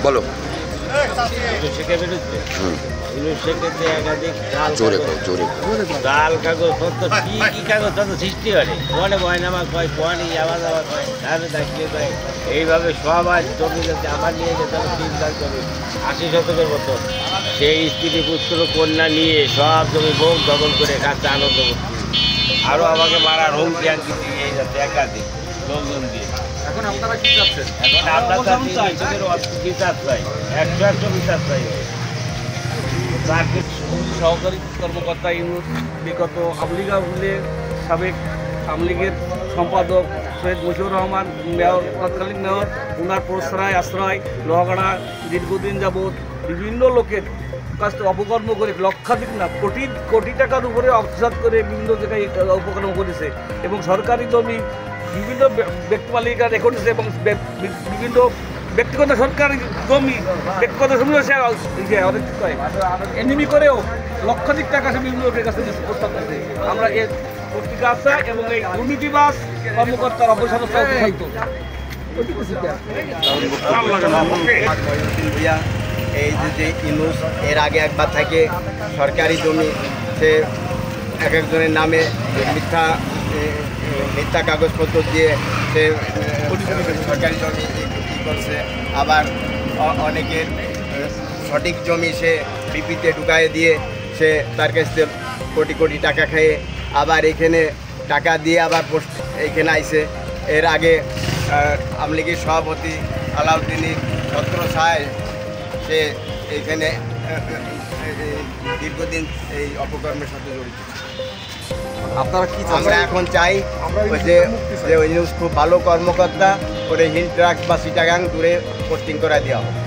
বলো জাল কাগজপত্র কি কাগজপত্র সৃষ্টি হয় মনে বয়নামা কয় কোয়ানি যাওয়া যাওয়া কয় তাহলে দেখিয়ে দেয় এইভাবে সবাই জমি যাতে আমার নিয়ে যেতে হবে 3 জমি 80 শতকের মতো সেই স্ত্রী পুত্র কন্যা নিয়ে সব জমি ভোগ দখল করে কাছে আনন্দ করছে আরও আমাকে মারার হুমকি আনকি দিয়ে যাচ্ছে একাধিক লোকজন দিয়ে। এখন আপনারা কি চাচ্ছেন? এখন আমরা বিচার চাই 100 বিচার চাই। সহকারী কর্মকর্তা ইউনুস বিগত আমলিগ আমলের সাবেক আমলিগের সম্পাদক সৈয়দ মুজিবুর রহমান মেয়র তৎকালীন মেয়র ওনার প্রশ্রয় আশ্রয় লোহাগাড়া দীর্ঘদিন যাবৎ বিভিন্ন লোকের কাছ থেকে অপকর্ম করে লক্ষাধিক না কোটি কোটি টাকার উপরে অত্যাচার করে বিভিন্ন জায়গায় অপকর্ম করেছে এবং সরকারি জমি বিভিন্ন ব্যক্তি মালিকানা রেখেছে এবং বিভিন্ন ব্যক্তিগত সরকারি জমি ব্যক্তিগত জমিও সে অনেক এনিমি করেও লক্ষাধিক টাকা সে বিভিন্ন লোকের কাছে প্রস্তাব করছে। আমরা এর পত্রিকা আছে এবং এই দুর্নীতিবাজ কর্মকর্তার অবসান এই যে ইউনুস এর আগে একবার থেকে সরকারি জমি সে এক একজনের নামে মিথ্যা কাগজপত্র দিয়ে সে সরকারি জমি করছে, আবার অনেকের সঠিক জমি সে বিপিতে ঢুকায়ে দিয়ে সে তার কাছ থেকে কোটি কোটি টাকা খেয়ে আবার এখানে টাকা দিয়ে আবার পোস্ট এইখানে আইছে। এর আগে আমলিগের সভাপতি আলাউদ্দিনের ছত্রছায়ায় সে এইখানে দীর্ঘদিন এই অপকর্মের সাথে জড়িত। আপনারা কি আমরা এখন চাই যে ইউনুস খুব ভালো কর্মকর্তা করে হিল ট্রাক বা চিটাগাং দূরে পোস্টিং করে দেওয়া হবে।